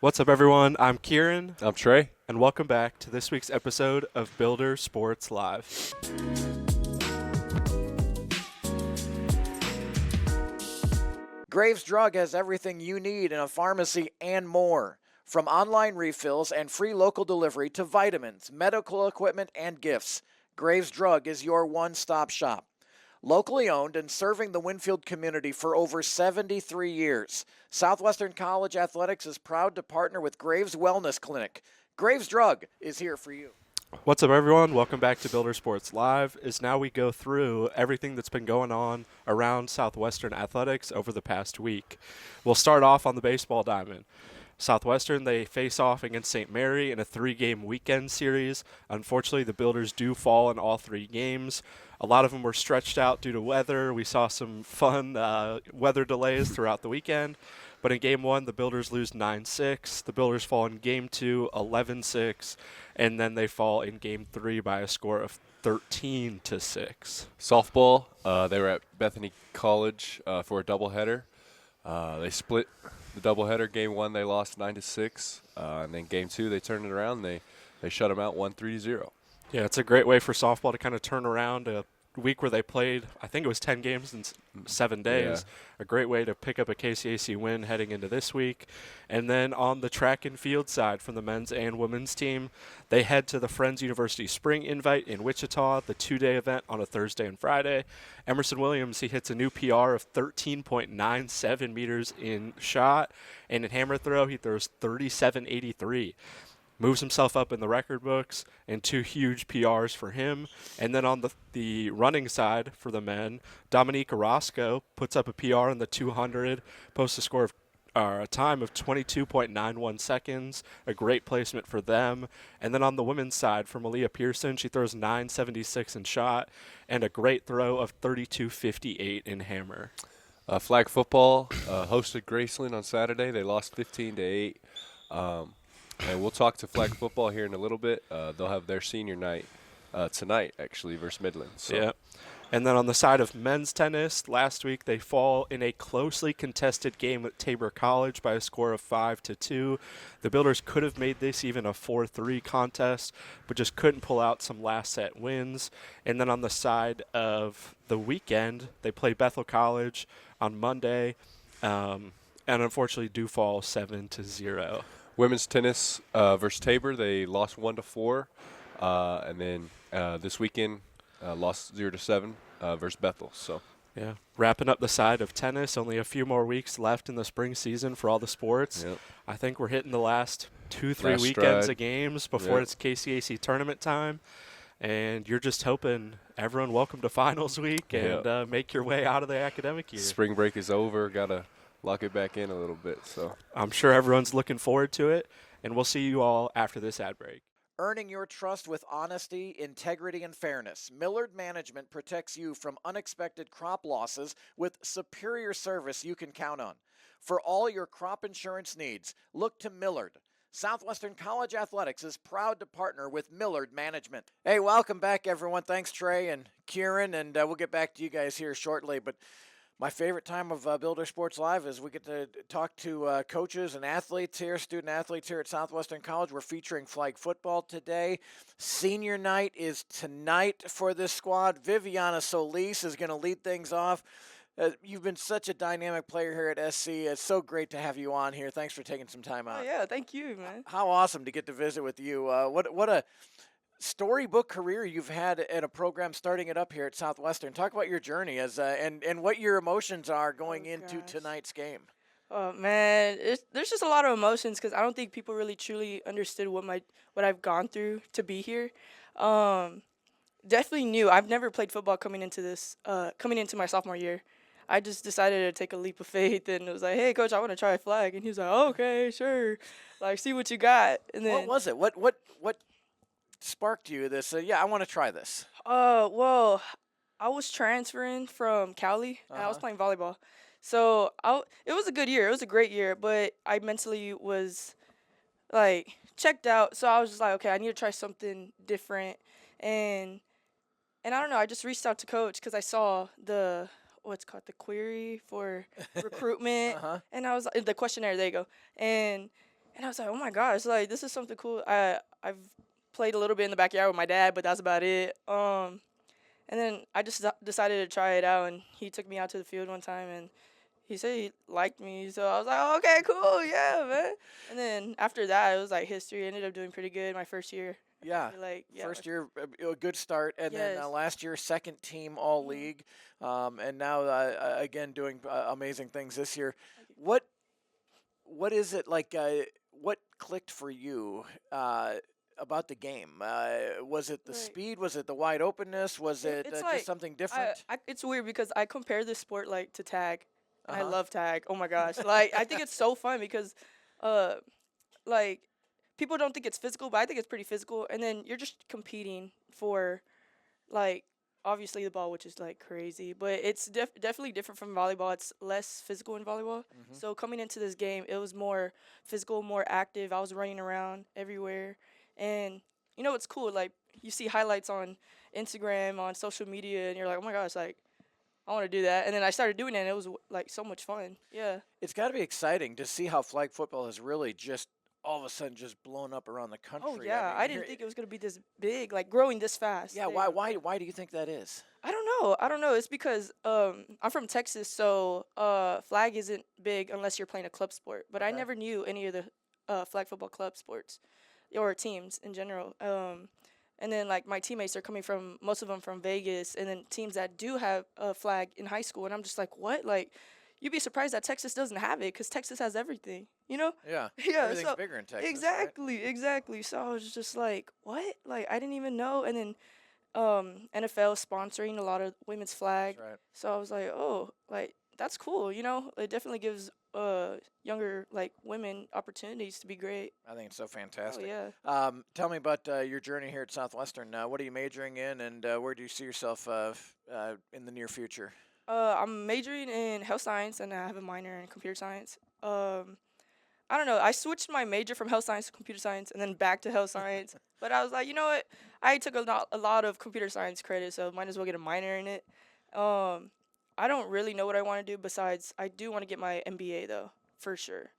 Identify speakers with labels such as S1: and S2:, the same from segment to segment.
S1: What's up, everyone? I'm Kieran,
S2: I'm Trey.
S1: and welcome back to this week's episode of Builder Sports Live.
S3: Graves Drug has everything you need in a pharmacy and more. From online refills and free local delivery to vitamins, medical equipment, and gifts, Graves Drug is your one-stop shop. Locally owned and serving the Winfield community for over 73 years, Southwestern College Athletics is proud to partner with Graves Wellness Clinic. Graves Drug is here for you.
S1: What's up, everyone? Welcome back to Builder Sports Live. As now we go through everything that's been going on around Southwestern Athletics over the past week. We'll start off on the baseball diamond. Southwestern, they face off against St. Mary in a 3-game weekend series. Unfortunately, the Builders do fall in all 3 games. A lot of them were stretched out due to weather. We saw some fun weather delays throughout the weekend. But in Game 1, the Builders lose 9-6. The Builders fall in Game 2, 11-6. And then they fall in Game 3 by a score of 13-6.
S2: Softball, they were at Bethany College for a doubleheader. They split the doubleheader. Game 1, they lost 9-6. And then Game 2, they turned it around. They shut them out 1-3-0.
S1: Yeah, it's a great way for softball to kind of turn around a week where they played, I think it was 10 games in 7 days. Yeah. A great way to pick up a KCAC win heading into this week. And then on the track and field side from the men's and women's team, they head to the Friends University Spring Invite in Wichita, the 2-day event on a Thursday and Friday. Emerson Williams, he hits a new PR of 13.97 meters in shot, and in hammer throw, he throws 37.83. Moves himself up in the record books, and 2 huge PRs for him. And then on the running side for the men, Dominique Orozco puts up a PR in the 200, posts a time of 22.91 seconds, a great placement for them. And then on the women's side for Malia Pearson, she throws 9.76 in shot and a great throw of 32.58 in hammer.
S2: Flag football hosted Graceland on Saturday. They lost 15-8. And we'll talk to flag football here in a little bit. They'll have their senior night tonight, actually, versus Midland. So.
S1: Yeah. And then on the side of men's tennis, last week they fall in a closely contested game at Tabor College by a score of 5-2. The Builders could have made this even a 4-3 contest, but just couldn't pull out some last set wins. And then on the side of the weekend, they play Bethel College on Monday, and unfortunately do fall 7-0.
S2: Women's tennis versus Tabor, they lost 1-4, and then this weekend lost 0-7 versus Bethel. So,
S1: yeah, wrapping up the side of tennis. Only a few more weeks left in the spring season for all the sports.
S2: Yep.
S1: I think we're hitting the last 2-3 weekends
S2: stride
S1: of games before it's KCAC tournament time, and you're just hoping everyone welcome to finals week and make your way out of the academic year.
S2: Spring break is over. Gotta lock it back in a little bit. So
S1: I'm sure everyone's looking forward to it, and we'll see you all after this ad break.
S3: Earning your trust with honesty, integrity, and fairness, Millard Management protects you from unexpected crop losses with superior service you can count on. For all your crop insurance needs, look to Millard. Southwestern College Athletics is proud to partner with Millard Management. Hey, welcome back, everyone. Thanks, Trey and Kieran, and we'll get back to you guys here shortly. But my favorite time of Builder Sports Live is we get to talk to coaches and athletes here, student athletes here at Southwestern College. We're featuring flag football today. Senior night is tonight for this squad. Vivianna Solis is going to lead things off. You've been such a dynamic player here at SC. It's so great to have you on here. Thanks for taking some time out.
S4: Oh, yeah, thank you, man.
S3: How awesome to get to visit with you. What a storybook career you've had at a program starting it up here at Southwestern. Talk about your journey as and what your emotions are going into tonight's game.
S4: Oh man, there's just a lot of emotions because I don't think people really truly understood what I've gone through to be here. Definitely new. I've never played football coming into my sophomore year. I just decided to take a leap of faith and was like, "Hey, coach, I want to try a flag." And he was like, oh, "Okay, sure. Like, see what you got." And then
S3: what was it? What sparked you this? I want to try this.
S4: Well, I was transferring from Cali and I was playing volleyball. So it was a good year. It was a great year, but I mentally was like checked out. So I was just like, okay, I need to try something different. And I don't know. I just reached out to coach because I saw the query for recruitment, and I was the questionnaire. There you go. And And I was like, oh my gosh, like this is something cool. I've played a little bit in the backyard with my dad, but that's about it. And then I just decided to try it out, and he took me out to the field one time, and he said he liked me, so I was like, oh, okay, cool, yeah, man. And then after that, it was like history. I ended up doing pretty good my first year.
S3: Yeah. First year, a good start, and then last year, second team All League, and now again doing amazing things this year. What is it like? What clicked for you about the game? Was it the speed? Was it the wide openness? Was it just something different?
S4: It's weird because I compare this sport like to tag. I love tag. Oh my gosh! Like I think it's so fun because, like, people don't think it's physical, but I think it's pretty physical. And then you're just competing for, like, obviously the ball, which is like crazy, but it's definitely different from volleyball. It's less physical in volleyball. So coming into this game, it was more physical, more active. I was running around everywhere, and you know it's cool. Like you see highlights on Instagram, on social media, and you're like, oh my gosh, like. I want to do that. And then I started doing it, and it was, like, so much fun. Yeah.
S3: It's got to be exciting to see how flag football has really just all of a sudden just blown up around the country.
S4: Oh, yeah. I didn't think it was going to be this big, like, growing this fast.
S3: Yeah, why do you think that is?
S4: I don't know. It's because I'm from Texas, so flag isn't big unless you're playing a club sport. But I never knew any of the flag football club sports or teams in general. And then, like, my teammates are coming from, most of them from Vegas, and then teams that do have a flag in high school. And I'm just like, what? Like, you'd be surprised that Texas doesn't have it because Texas has everything, you know?
S3: Yeah.
S4: Yeah.
S3: Everything's bigger in Texas.
S4: Exactly. So I was just like, what? Like, I didn't even know. And then NFL sponsoring a lot of women's flag.
S3: That's right.
S4: So I was like, oh, like, that's cool, you know? It definitely gives younger, like, women opportunities to be great.
S3: I think it's so fantastic.
S4: Oh, yeah.
S3: Tell me about your journey here at Southwestern. What are you majoring in, and where do you see yourself in the near future?
S4: I'm majoring in health science, and I have a minor in computer science. I don't know. I switched my major from health science to computer science, and then back to health science. But I was like, you know what? I took a lot of computer science credit, so might as well get a minor in it. I don't really know what I want to do besides I do want to get my MBA, though, for sure.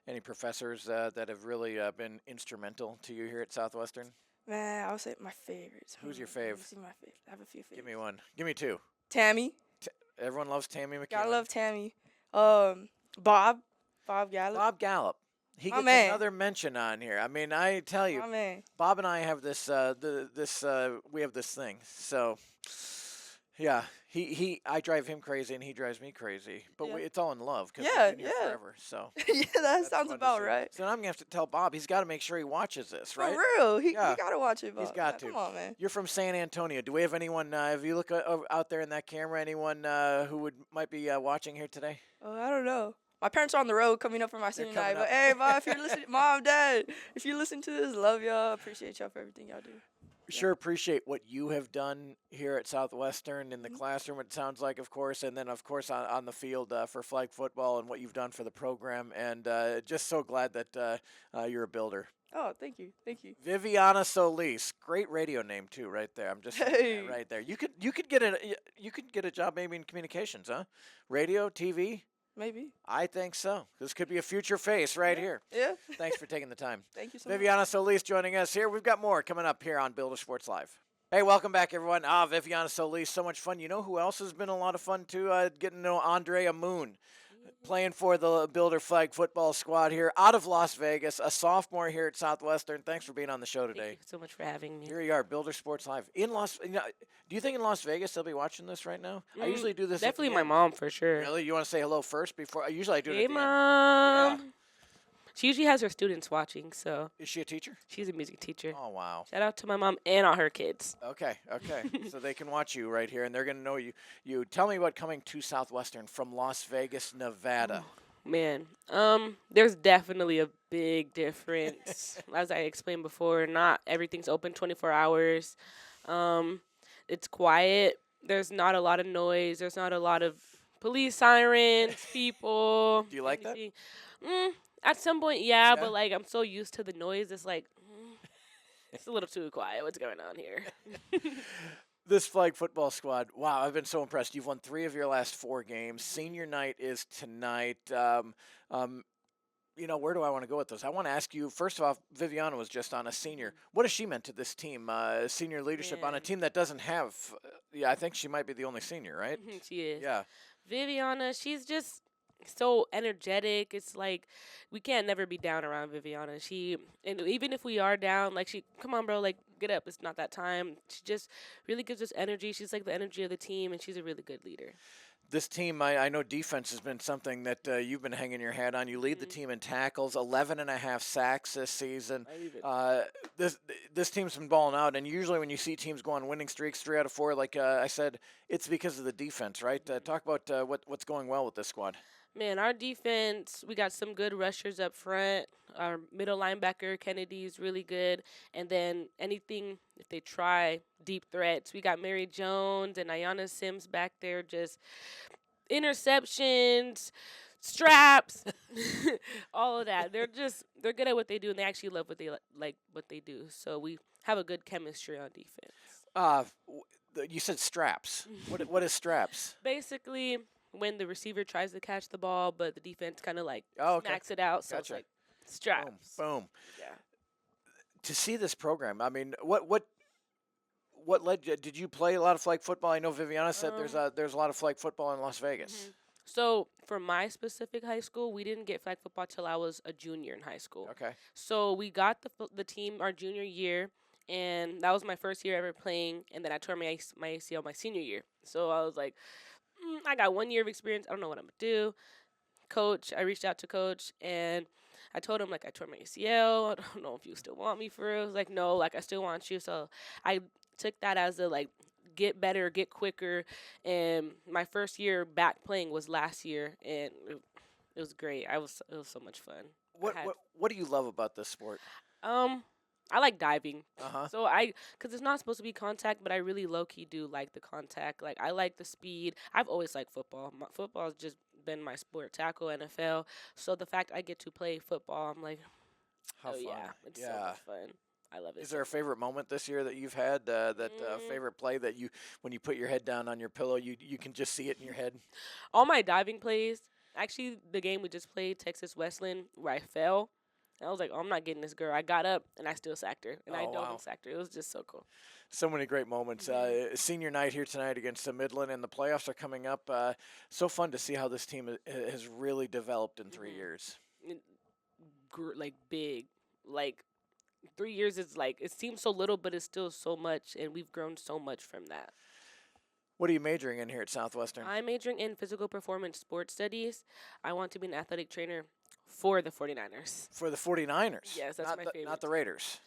S3: Any professors that have really been instrumental to you here at Southwestern?
S4: Man, I would say my favorites.
S3: Who's your fave?
S4: I have a few favorites.
S3: Give me one. Give me two.
S4: Tammy.
S3: Everyone loves Tammy McKeown.
S4: Gotta love Tammy. Bob Gallup.
S3: Bob Gallup. He gets another mention on here. I mean, I tell you, Bob and I have this we have this thing. So, yeah, I drive him crazy and he drives me crazy. But it's all in love because we've been here forever. So
S4: yeah, that sounds about right.
S3: So now I'm gonna have to tell Bob he's got to make sure he watches this, right?
S4: For real, he gotta watch it. Bob.
S3: He's got to.
S4: Come on, man.
S3: You're from San Antonio. Do we have anyone? If you look out there in that camera, anyone who might be watching here today?
S4: Oh, I don't know. My parents are on the road coming up for my senior night. But hey, Mom, if you're listening, Mom, Dad, if you listen to this, love y'all. Appreciate y'all for everything y'all do.
S3: Sure appreciate what you have done here at Southwestern in the classroom, it sounds like, of course, and then, of course, on the field for flag football and what you've done for the program. And just so glad that you're a builder.
S4: Oh, thank you.
S3: Vivianna Solis, great radio name too, right there. I'm just saying that right there. You could get a job maybe in communications, huh? Radio, TV.
S4: Maybe.
S3: I think so. This could be a future face right here.
S4: Yeah.
S3: Thanks for taking the time.
S4: Thank you so much.
S3: Vivianna Solis joining us here. We've got more coming up here on Builder Sports Live. Hey, welcome back, everyone. Vivianna Solis, so much fun. You know who else has been a lot of fun, too? Getting to know Andrea Moon, playing for the Builder Flag football squad here out of Las Vegas, a sophomore here at Southwestern. Thanks for being on the show today.
S5: Thank you so much for having me.
S3: Here you are, Builder Sports Live. Do you think in Las Vegas they'll be watching this right now? I usually do this.
S5: Definitely my mom, for sure.
S3: Really? You want to say hello first before? Usually I do it
S5: Hey,
S3: at the end.
S5: Mom.
S3: Yeah.
S5: She usually has her students watching, so.
S3: Is she a teacher?
S5: She's a music teacher.
S3: Oh, wow.
S5: Shout out to my mom and all her kids.
S3: Okay. So they can watch you right here, and they're going to know you. Tell me about coming to Southwestern from Las Vegas, Nevada.
S5: Man, there's definitely a big difference. As I explained before, not everything's open 24 hours. It's quiet. There's not a lot of noise. There's not a lot of police sirens, people.
S3: Do you like that?
S5: At some point, yeah, but, like, I'm so used to the noise. It's like, it's a little too quiet. What's going on here?
S3: This flag football squad, wow, I've been so impressed. You've won 3 of your last 4 games. Senior night is tonight. where do I want to go with this? I want to ask you, first of all, Vivianna was just on a senior. What has she meant to this team, senior leadership on a team that doesn't have, I think she might be the only senior, right?
S5: She is.
S3: Yeah.
S5: Vivianna, she's just so energetic. It's like we can't never be down around Vivianna. And even if we are down, like come on, bro, like get up. It's not that time. She just really gives us energy. She's like the energy of the team, and she's a really good leader.
S3: This team, I know defense has been something that you've been hanging your hat on. You lead the team in tackles, 11.5 sacks this season. This team's been balling out, and usually when you see teams go on winning streaks, 3 out of 4, like I said, it's because of the defense, right? Talk about what's going well with this squad.
S5: Man, our defense, we got some good rushers up front. Our middle linebacker, Kennedy, is really good. And then anything, if they try, deep threats. We got Mary Jones and Ayanna Sims back there, just interceptions, straps, all of that. They're good at what they do, and they actually love what they do. So we have a good chemistry on defense.
S3: You said straps. What is straps?
S5: Basically, when the receiver tries to catch the ball, but the defense kind of smacks it out. So it's like straps.
S3: Boom.
S5: Yeah.
S3: To see this program, I mean, what led you? Did you play a lot of flag football? I know Vivianna said there's a lot of flag football in Las Vegas.
S5: Mm-hmm. So for my specific high school, we didn't get flag football till I was a junior in high school.
S3: Okay.
S5: So we got the team our junior year, and that was my first year ever playing. And then I tore my ACL my senior year. So I was like, I got 1 year of experience. I don't know what I'm going to do. Coach, I reached out to Coach, and I told him, like, I tore my ACL. I don't know if you still want me for real. I was like, no, like, I still want you. So I took that as a, like, get better, get quicker. And my first year back playing was last year, and it was great. It was so much fun.
S3: What do you love about this sport?
S5: I like diving.
S3: Uh-huh.
S5: So because it's not supposed to be contact, but I really low-key do like the contact. Like, I like the speed. I've always liked football. Football has just been my sport, tackle, NFL. So the fact I get to play football, I'm like,
S3: How fun.
S5: yeah, it's so much fun. I love it.
S3: Is there a favorite moment this year that you've had, favorite play that when you put your head down on your pillow, you can just see it in your head?
S5: All my diving plays, actually the game we just played, Texas Wesleyan, where I fell, and I was like, oh, I'm not getting this girl. I got up, and I still sacked her, and I dove and sacked her. It was just so cool.
S3: So many great moments. Senior night here tonight against the Midland, and the playoffs are coming up. So fun to see how this team has really developed in 3 years.
S5: Like, big. Like, 3 years is like, it seems so little, but it's still so much, and we've grown so much from that.
S3: What are you majoring in here at Southwestern?
S5: I'm majoring in physical performance sports studies. I want to be an athletic trainer for the 49ers.
S3: For the 49ers?
S5: Yes, that's my favorite.
S3: Not the Raiders?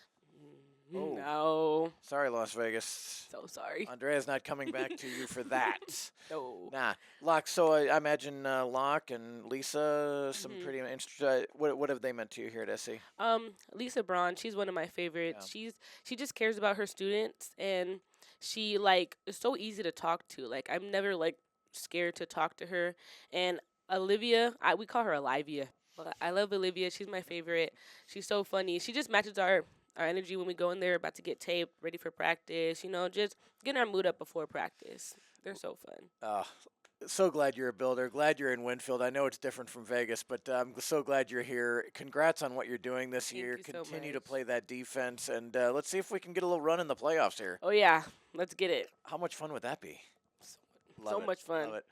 S5: Oh. No.
S3: Sorry, Las Vegas.
S5: So sorry.
S3: Andrea's not coming back to you for that.
S5: No.
S3: Nah. Locke, so I imagine Locke and Lisa, some pretty interesting. What have they meant to you here at SC?
S5: Lisa Braun, she's one of my favorites.
S3: Yeah.
S5: She just cares about her students, and she, is so easy to talk to. Like, I'm never, scared to talk to her. And Olivia, we call her Olivia. But I love Olivia. She's my favorite. She's so funny. She just matches our energy when we go in there, about to get taped, ready for practice, just getting our mood up before practice. They're so fun.
S3: So glad you're a builder. Glad you're in Winfield. I know it's different from Vegas, but I'm so glad you're here. Congrats on what you're doing this year. Continue to play that defense, and let's see if we can get a little run in the playoffs here.
S5: Oh, yeah. Let's get it.
S3: How much fun would that be?
S5: So much fun.
S3: Love it.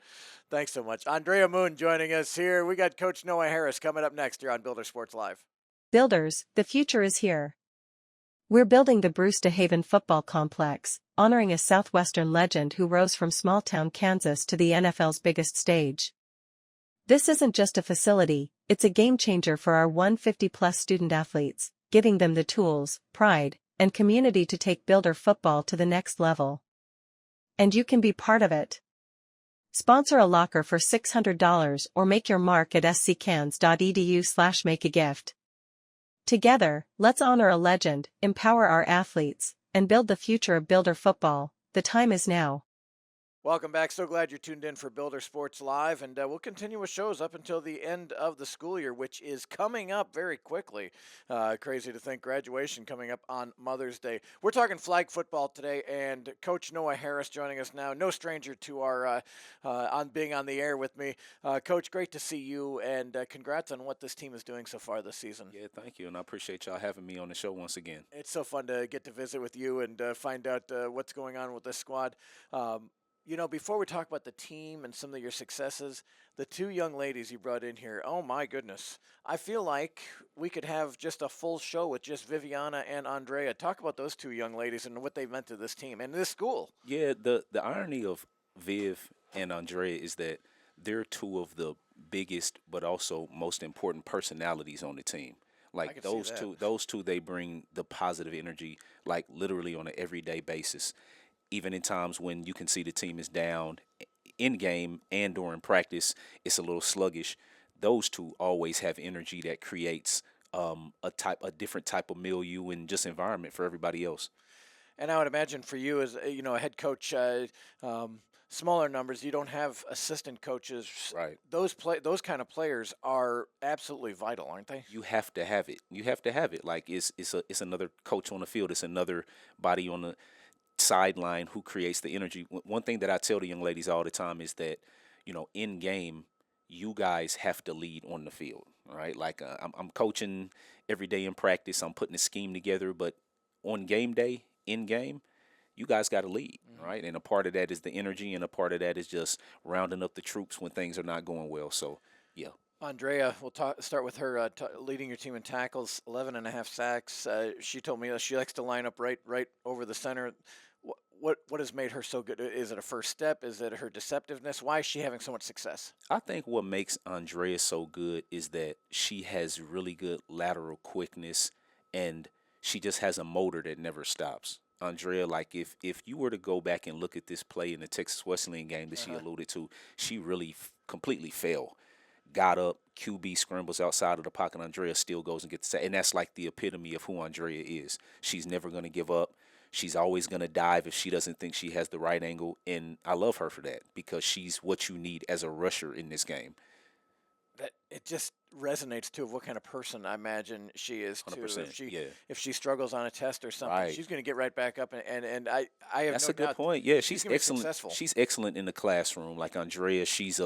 S3: Thanks so much. Andrea Moon joining us here. We got Coach Noah Harris coming up next here on Builder Sports Live.
S6: Builders, the future is here. We're building the Bruce DeHaven Football Complex, honoring a Southwestern legend who rose from small-town Kansas to the NFL's biggest stage. This isn't just a facility, it's a game-changer for our 150-plus student-athletes, giving them the tools, pride, and community to take Builder football to the next level. And you can be part of it. Sponsor a locker for $600 or make your mark at sccans.edu/make-a-gift. Together, let's honor a legend, empower our athletes, and build the future of Builder football. The time is now.
S3: Welcome back. So glad you're tuned in for Builder Sports Live, and we'll continue with shows up until the end of the school year, which is coming up very quickly. Crazy to think graduation coming up on Mother's Day. We're talking flag football today, and Coach Noah Harris joining us now. No stranger to our on being on the air with me. Coach, great to see you, and congrats on what this team is doing so far this season.
S7: Yeah, thank you, and I appreciate y'all having me on the show once again.
S3: It's so fun to get to visit with you and find out what's going on with this squad. You know, before we talk about the team and some of your successes, the two young ladies you brought in here, oh my goodness. I feel like we could have just a full show with just Vivianna and Andrea. Talk about those two young ladies and what they meant to this team and this school.
S7: Yeah, the irony of Viv and Andrea is that they're two of the biggest but also most important personalities on the team. Like those two, they bring the positive energy, like literally on an everyday basis. Even in times when you can see the team is down in game and during practice, it's a little sluggish. Those two always have energy that creates a different type of milieu and just environment for everybody else.
S3: And I would imagine for you as a head coach, smaller numbers, you don't have assistant coaches.
S7: Right.
S3: Those kind of players are absolutely vital, aren't they?
S7: You have to have it. You have to have it. Like it's another coach on the field. It's another body on the sideline who creates the energy. One thing that I tell the young ladies all the time is that, in game, you guys have to lead on the field, right? Like I'm coaching every day in practice. I'm putting a scheme together, but on game day, in game, you guys got to lead, right? And a part of that is the energy, and a part of that is just rounding up the troops when things are not going well. So, yeah.
S3: Andrea, we'll start with her leading your team in tackles, 11.5 sacks. She told me that she likes to line up right over the center. What has made her so good? Is it a first step? Is it her deceptiveness? Why is she having so much success?
S7: I think what makes Andrea so good is that she has really good lateral quickness, and she just has a motor that never stops. Andrea, like if you were to go back and look at this play in the Texas Wesleyan game that she alluded to, she really completely fell. Got up, QB scrambles outside of the pocket. Andrea still goes and gets the sack. And that's like the epitome of who Andrea is. She's never going to give up. She's always going to dive if she doesn't think she has the right angle. And I love her for that because she's what you need as a rusher in this game.
S3: That it just resonates too of what kind of person I imagine she is too. If she struggles on a test or something, she's going to get right back up and I have
S7: That's
S3: no
S7: a good
S3: doubt
S7: point. Yeah, she's excellent.
S3: Successful.
S7: She's excellent in the classroom. Like Andrea, she's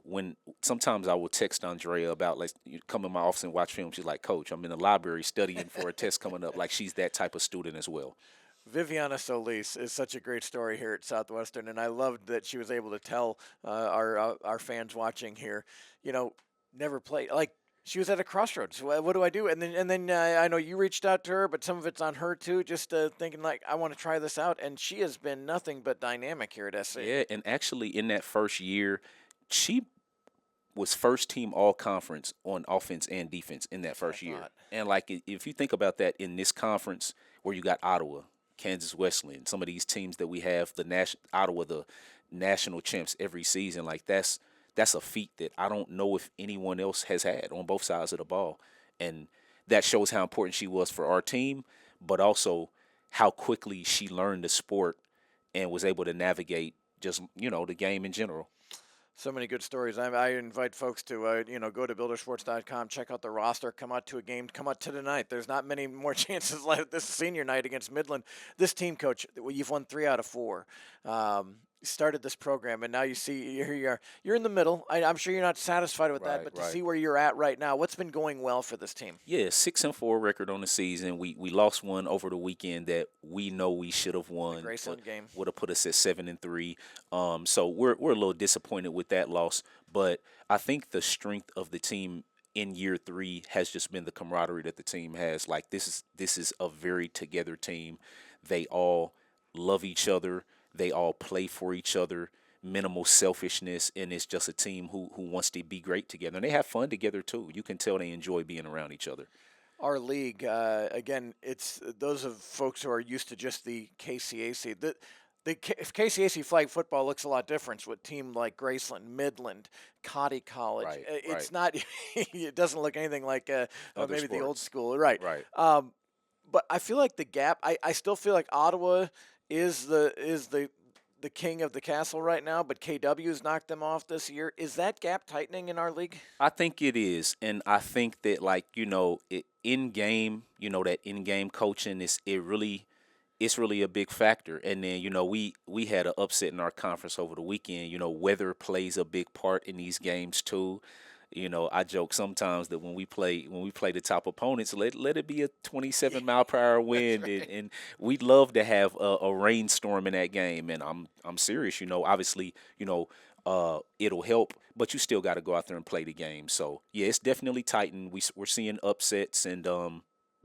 S7: when sometimes I will text Andrea about like come in my office and watch film. She's like, Coach, I'm in the library studying for a test coming up. Like she's that type of student as well.
S3: Vivianna Solis is such a great story here at Southwestern, and I loved that she was able to tell our fans watching here, never played. Like, she was at a crossroads. What do I do? And then I know you reached out to her, but some of it's on her too, just thinking like, I want to try this out. And she has been nothing but dynamic here at SC.
S7: Yeah, and actually in that first year, she was first team all conference on offense and defense in that first year. And like if you think about that in this conference where you got Ottawa, Kansas Wesleyan, some of these teams that we have, Ottawa, the national champs every season, like that's a feat that I don't know if anyone else has had on both sides of the ball. And that shows how important she was for our team, but also how quickly she learned the sport and was able to navigate just, the game in general.
S3: So many good stories. I invite folks to, go to buildersports.com, check out the roster, come out to a game, come out to tonight. There's not many more chances left this senior night against Midland. This team, Coach, you've won 3 out of 4. Started this program, and now you see here you are. You're in the middle. I'm sure you're not satisfied with that, but to see where you're at right now, what's been going well for this team?
S7: Yeah, 6-4 record on the season. We lost one over the weekend that we know we should have won.
S3: The Graceland game
S7: would have put us at 7-3. So we're a little disappointed with that loss, but I think the strength of the team in year 3 has just been the camaraderie that the team has. Like this is a very together team. They all love each other. They all play for each other, minimal selfishness, and it's just a team who wants to be great together. And they have fun together, too. You can tell they enjoy being around each other.
S3: Our league, again, it's those of folks who are used to just the KCAC. The KCAC flag football looks a lot different with team like Graceland, Midland, Cotty College.
S7: Right,
S3: it's not – it doesn't look anything like maybe
S7: sports.
S3: The old school. Right.
S7: But
S3: I feel like the gap – I still feel like Ottawa – is the the king of the castle right now, but KW's knocked them off this year. Is that gap tightening in our league?
S7: I think it is, and I think that in game, that in game coaching it's really a big factor. And then we had an upset in our conference over the weekend. Weather plays a big part in these games too. I joke sometimes that when we play the top opponents, let it be a 27-mile-per-hour wind, right. and we'd love to have a rainstorm in that game. And I'm serious. Obviously, it'll help, but you still got to go out there and play the game. So yeah, it's definitely tightened. We're seeing upsets, and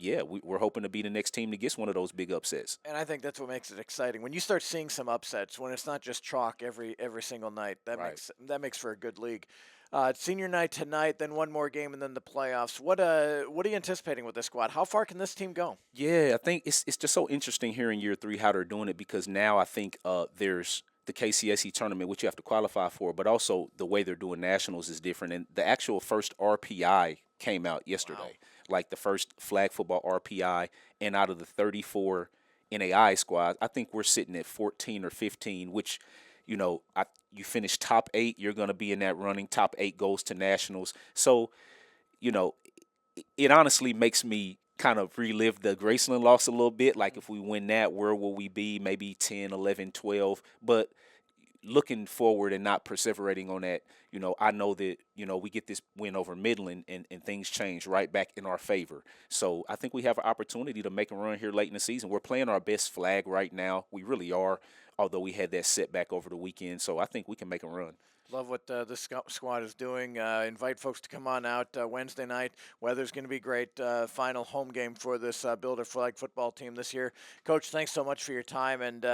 S7: we're hoping to be the next team to get one of those big upsets.
S3: And I think that's what makes it exciting. When you start seeing some upsets, when it's not just chalk every single night, that makes for a good league. Senior night tonight, then one more game, and then the playoffs. What are you anticipating with this squad? How far can this team go?
S7: Yeah, I think it's just so interesting here in year 3 how they're doing it, because now I think there's the KCSE tournament, which you have to qualify for, but also the way they're doing nationals is different. And the actual first RPI came out yesterday, wow. Like the first flag football RPI, and out of the 34 NAI squads, I think we're sitting at 14 or 15, which you finish top 8, you're going to be in that running. Top 8 goes to nationals. So, it honestly makes me kind of relive the Graceland loss a little bit. Like, if we win that, where will we be? Maybe 10, 11, 12. But looking forward and not perseverating on that, I know that, we get this win over Midland and things change right back in our favor. So I think we have an opportunity to make a run here late in the season. We're playing our best flag right now. We really are, although we had that setback over the weekend. So I think we can make a run.
S3: Love what this squad is doing. Invite folks to come on out Wednesday night. Weather's going to be great. Final home game for this Builder Flag football team this year. Coach, thanks so much for your time and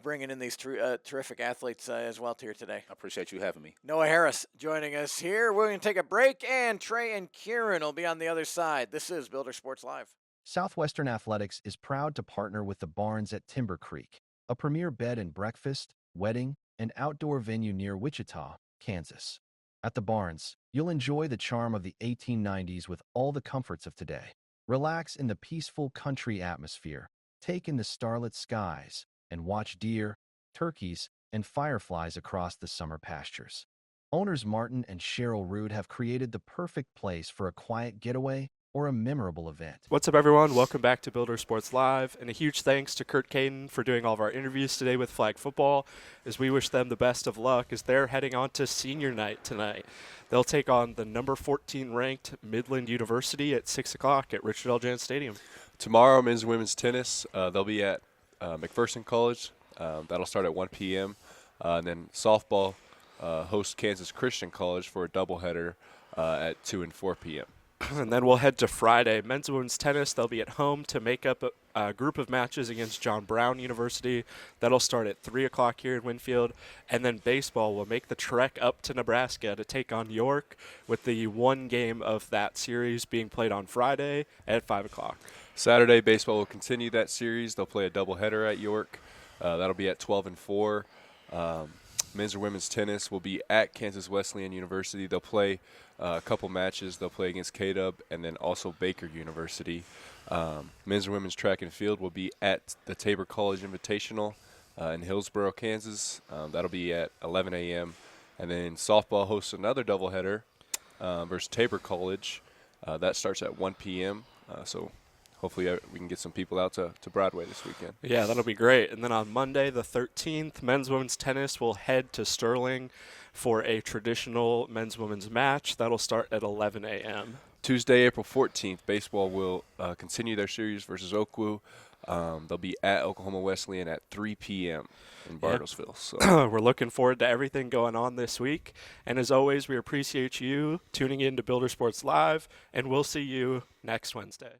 S3: bringing in these terrific athletes as well here today.
S7: I appreciate you having me.
S3: Noah Harris joining us here. We're going to take a break, and Trey and Kieran will be on the other side. This is Builder Sports Live.
S8: Southwestern Athletics is proud to partner with the Barns at Timber Creek, a premier bed and breakfast, wedding, and outdoor venue near Wichita, Kansas. At the Barns, you'll enjoy the charm of the 1890s with all the comforts of today. Relax in the peaceful country atmosphere, take in the starlit skies, and watch deer, turkeys, and fireflies across the summer pastures. Owners Martin and Cheryl Rood have created the perfect place for a quiet getaway or a memorable event.
S1: What's up, everyone? Welcome back to Builder Sports Live, and a huge thanks to Curt Caden for doing all of our interviews today with flag football, as we wish them the best of luck as they're heading on to senior night tonight. They'll take on the number 14 ranked Midland University at 6 o'clock at Richard L. Jans Stadium.
S2: Tomorrow, men's and women's tennis, they'll be at McPherson College. That'll start at 1 p.m. And then softball hosts Kansas Christian College for a doubleheader at 2 and 4 p.m.
S1: And then we'll head to Friday. Men's and women's tennis, they'll be at home to make up a group of matches against John Brown University. That'll start at 3 o'clock here in Winfield. And then baseball will make the trek up to Nebraska to take on York, with the one game of that series being played on Friday at 5 o'clock.
S2: Saturday, baseball will continue that series. They'll play a doubleheader at York. That'll be at 12 and 4. Men's or women's tennis will be at Kansas Wesleyan University. They'll play a couple matches. They'll play against KW and then also Baker University. Men's and women's track and field will be at the Tabor College Invitational in Hillsboro, Kansas. That'll be at 11 a.m. And then softball hosts another doubleheader versus Tabor College. That starts at 1 p.m. So hopefully we can get some people out to Broadway this weekend.
S1: Yeah, that'll be great. And then on Monday, the 13th, men's women's tennis will head to Sterling for a traditional men's-women's match. That'll start at 11 a.m.
S2: Tuesday, April 14th, baseball will continue their series versus Oakwood. They'll be at Oklahoma Wesleyan at 3 p.m. in Bartlesville. So
S1: we're looking forward to everything going on this week. And as always, we appreciate you tuning in to Builder Sports Live, and we'll see you next Wednesday.